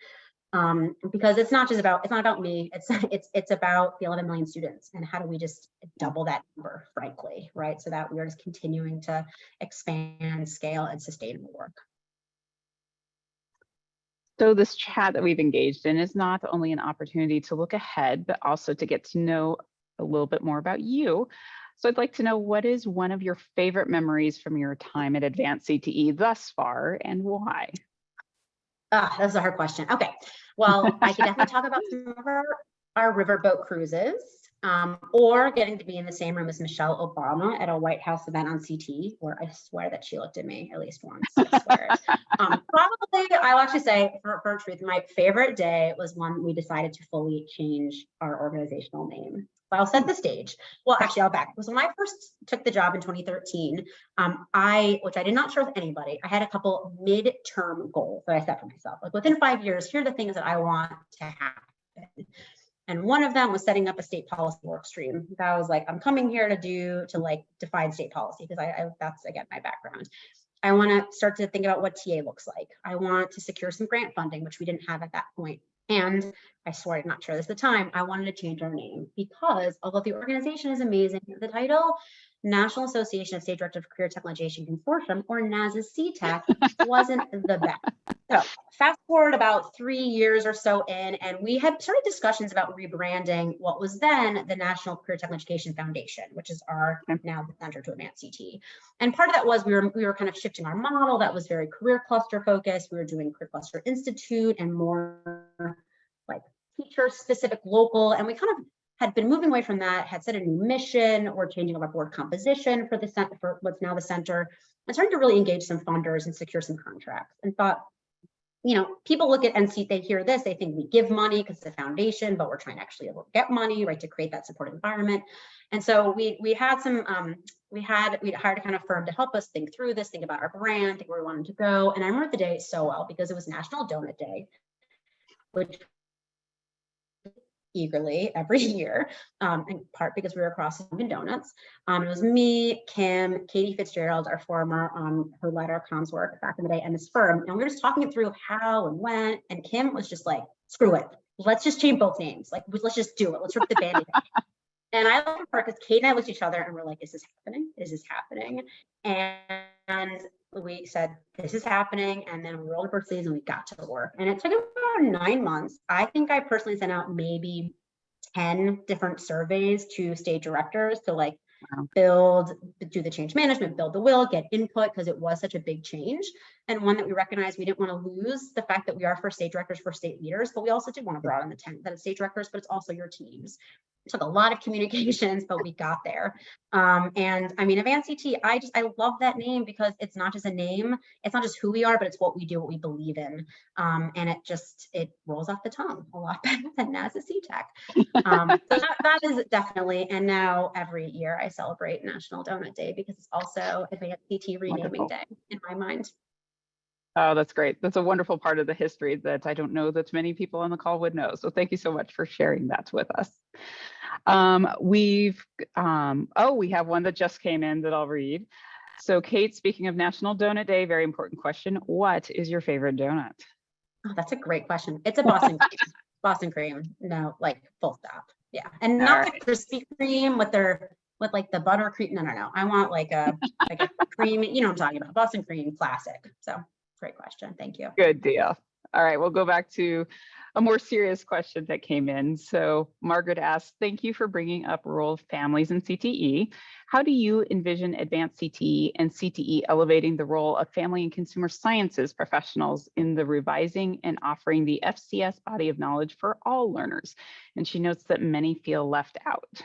because it's not about me. It's about the 11 million students, and how do we just double that number, frankly, right? So that we are just continuing to expand, scale, and sustain the work.
So this chat that we've engaged in is not only an opportunity to look ahead, but also to get to know a little bit more about you. So I'd like to know, what is one of your favorite memories from your time at Advanced CTE thus far, and why?
That's a hard question. Okay, well, I could definitely talk about some of our riverboat cruises, or getting to be in the same room as Michelle Obama at a White House event on CT, where I swear that she looked at me at least once. I swear. Probably, I'll actually say, for truth, my favorite day was when we decided to fully change our organizational name. But I'll set the stage. Well, actually, I'll back. It was when I first took the job in 2013. Which I did not share with anybody. I had a couple mid-term goals that I set for myself. Within 5 years, here are the things that I want to happen. And one of them was setting up a state policy work stream. That was I'm coming here to define state policy, because that's, again, my background. I want to start to think about what TA looks like. I want to secure some grant funding, which we didn't have at that point. And I swore I did not share this at the time, I wanted to change our name, because although the organization is amazing, the title National Association of State Directed Career Technology Consortium, or NASCTEC, wasn't the best. So fast forward about 3 years or so in, and we had started discussions about rebranding what was then the National Career Technical Education Foundation, which is now the Center to Advance CTE. And part of that was we were kind of shifting our model that was very career cluster focused. We were doing Career Cluster Institute and more teacher specific local, and we kind of had been moving away from that, had set a new mission. We're changing our board composition for what's now the center, and starting to really engage some funders and secure some contracts, and thought, people look at NC, they hear this, they think we give money because it's a foundation, but we're trying to actually get money, right, to create that supportive environment. And so we had we'd hired a kind of firm to help us think through this, think about our brand, think where we wanted to go. And I remember the day so well, because it was National Donut Day, which eagerly every year, in part because we were across Dunkin' Donuts. It was me, Kim, Katie Fitzgerald, our former, who led our comms work back in the day, and this firm, and we were just talking it through how and when, and Kim was just like, screw it, let's just change both names. Let's just do it. Let's rip the Band-Aid off. And I looked at her because Kate and I looked at each other and we're like, is this happening? Is this happening? And we said, this is happening. And then we rolled up our sleeves and we got to work. And it took about 9 months. I think I personally sent out maybe 10 different surveys to state directors to like do the change management, build the will, get input, because it was such a big change. And one that we recognized we didn't want to lose the fact that we are first state directors, first state leaders, but we also did want to broaden the tent that it's state directors, but it's also your teams. It took a lot of communications, but we got there. And I mean, Advanced CTE, I love that name because it's not just a name, it's not just who we are, but it's what we do, what we believe in. And it rolls off the tongue a lot better than NASA CTEC. So that is definitely, and now every year I celebrate National Donut Day because it's also Advanced CTE renaming day in my mind.
Oh, that's great. That's a wonderful part of the history that I don't know that many people on the call would know. So thank you so much for sharing that with us. We have one that just came in that I'll read. So Kate, speaking of National Donut Day, very important question. What is your favorite donut?
Oh, that's a great question. It's a Boston cream. Boston cream. No, like full stop. Yeah. And not the Krispy Kreme with like the butter cream. No. I want like a cream, you know what I'm talking about. Boston cream classic. So great question. Thank you.
Good deal. All right, we'll go back to a more serious question that came in. So Margaret asked, thank you for bringing up rural families in CTE. How do you envision advanced CTE and CTE elevating the role of family and consumer sciences professionals in the revising and offering the FCS body of knowledge for all learners? And she notes that many feel left out.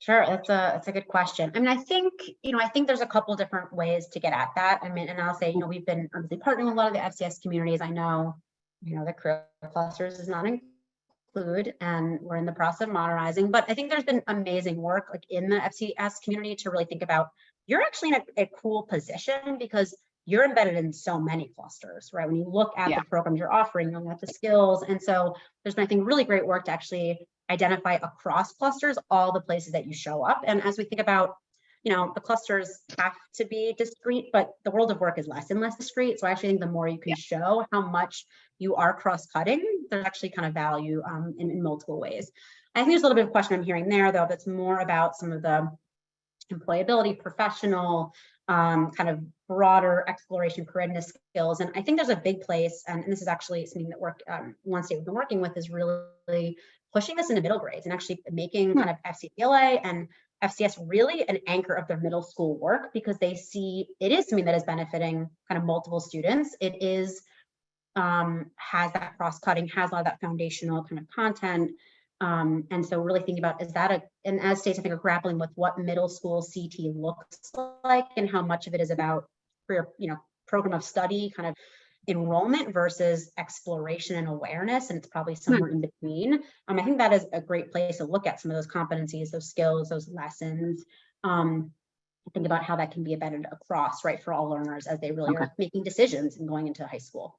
Sure, that's a good question. I mean, I think there's a couple different ways to get at that. I mean, and I'll say, we've been obviously partnering with a lot of the FCS communities. I know, the career clusters is not included, and we're in the process of modernizing. But I think there's been amazing work like in the FCS community to really think about, you're actually in a cool position because you're embedded in so many clusters, right? When you look at the program you're offering, you look at the skills. And so there's been, I think, really great work to actually identify across clusters all the places that you show up. And as we think about, the clusters have to be discrete, but the world of work is less and less discrete. So I actually think the more you can show how much you are cross-cutting, there's actually kind of value in multiple ways. I think there's a little bit of question I'm hearing there, though, that's more about some of the employability, professional, kind of broader exploration, careerness skills. And I think there's a big place, and this is actually something that one state we've been working with is really pushing this into middle grades and actually making kind of FCPLA and FCS really an anchor of their middle school work, because they see it is something that is benefiting kind of multiple students. It is, has that cross-cutting, has a lot of that foundational kind of content. And so really thinking about, and as states I think are grappling with what middle school CT looks like and how much of it is about career, program of study, kind of enrollment versus exploration and awareness. And it's probably somewhere in between. I think that is a great place to look at some of those competencies, those skills, those lessons. Think about how that can be embedded across, right, for all learners as they really are making decisions and going into high school.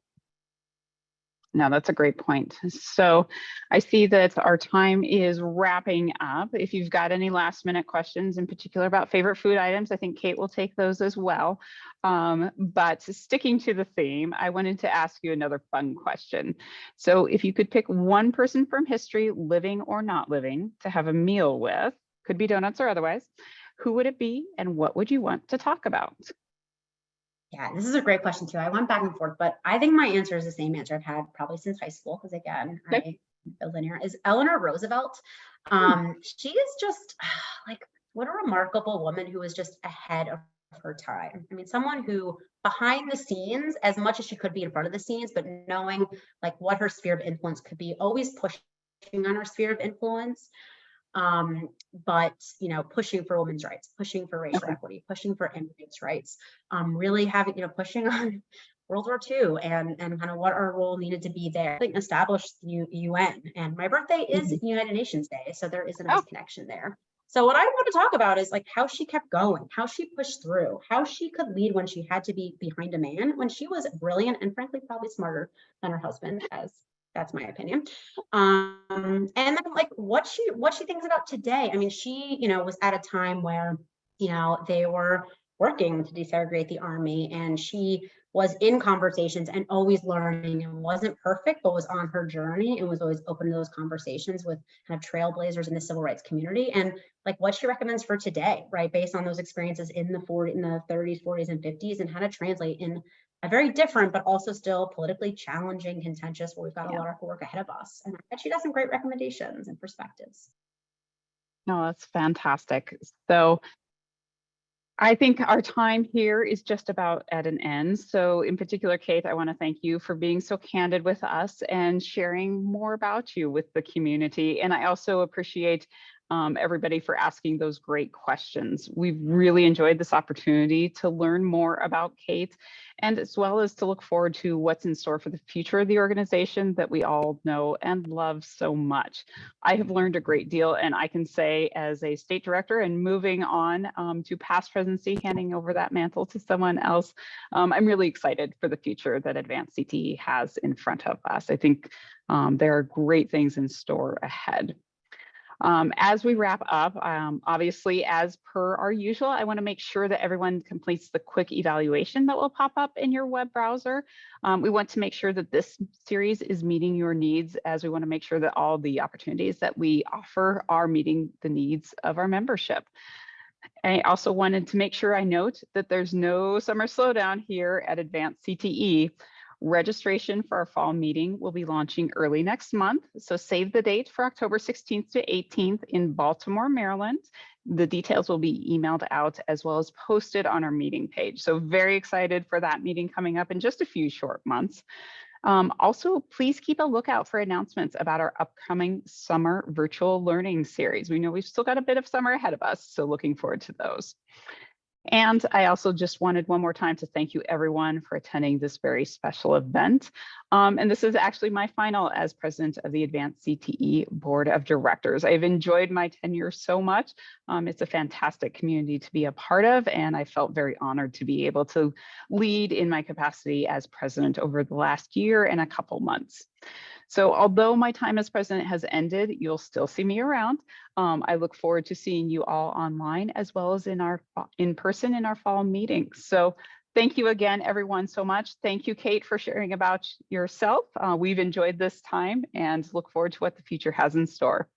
No, that's a great point. So I see that our time is wrapping up. If you've got any last minute questions in particular about favorite food items, I think Kate will take those as well. But sticking to the theme, I wanted to ask you another fun question. So if you could pick one person from history, living or not living, to have a meal with, could be donuts or otherwise, who would it be and what would you want to talk about?
Yeah, this is a great question too. I went back and forth, but I think my answer is the same answer I've had probably since high school, because again, linear is Eleanor Roosevelt. She is just like, what a remarkable woman who was just ahead of her time. I mean, someone who behind the scenes, as much as she could be in front of the scenes, but knowing like what her sphere of influence could be, always pushing on her sphere of influence. But pushing for women's rights, pushing for racial equity, pushing for immigrants' rights, really having, pushing on World War II and kind of what our role needed to be there. I established UN, and my birthday is United Nations Day, so there is a nice connection there. So what I want to talk about is like how she kept going, how she pushed through, how she could lead when she had to be behind a man, when she was brilliant and frankly probably smarter than her husband, as that's my opinion. And then like what she thinks about today. I mean, she, was at a time where, they were working to desegregate the Army, and she was in conversations and always learning, and wasn't perfect, but was on her journey and was always open to those conversations with kind of trailblazers in the civil rights community, and like what she recommends for today, right, based on those experiences in the 30s, 40s, and 50s, and how to translate in a very different, but also still politically challenging, contentious, where we've got a lot of work ahead of us. And I bet she does some great recommendations and perspectives.
No, that's fantastic. So I think our time here is just about at an end. So in particular, Kate, I want to thank you for being so candid with us and sharing more about you with the community. And I also appreciate everybody for asking those great questions. We've really enjoyed this opportunity to learn more about Kate, and as well as to look forward to what's in store for the future of the organization that we all know and love so much. I have learned a great deal, and I can say as a state director and moving on to past presidency, handing over that mantle to someone else, I'm really excited for the future that Advanced CTE has in front of us. I think there are great things in store ahead. As we wrap up, obviously, as per our usual, I want to make sure that everyone completes the quick evaluation that will pop up in your web browser. We want to make sure that this series is meeting your needs, as we want to make sure that all the opportunities that we offer are meeting the needs of our membership. I also wanted to make sure I note that there's no summer slowdown here at Advanced CTE. Registration for our fall meeting will be launching early next month. So save the date for October 16th to 18th in Baltimore, Maryland. The details will be emailed out as well as posted on our meeting page. So very excited for that meeting coming up in just a few short months. Also, please keep a lookout for announcements about our upcoming summer virtual learning series. We know we've still got a bit of summer ahead of us, so looking forward to those. And I also just wanted one more time to thank you everyone for attending this very special event. And this is actually my final as president of the Advanced CTE Board of Directors. I've enjoyed my tenure so much. It's a fantastic community to be a part of, and I felt very honored to be able to lead in my capacity as president over the last year and a couple months. So although my time as president has ended, you'll still see me around. I look forward to seeing you all online as well as in person in our fall meetings. So thank you again, everyone, so much. Thank you, Kate, for sharing about yourself. We've enjoyed this time and look forward to what the future has in store.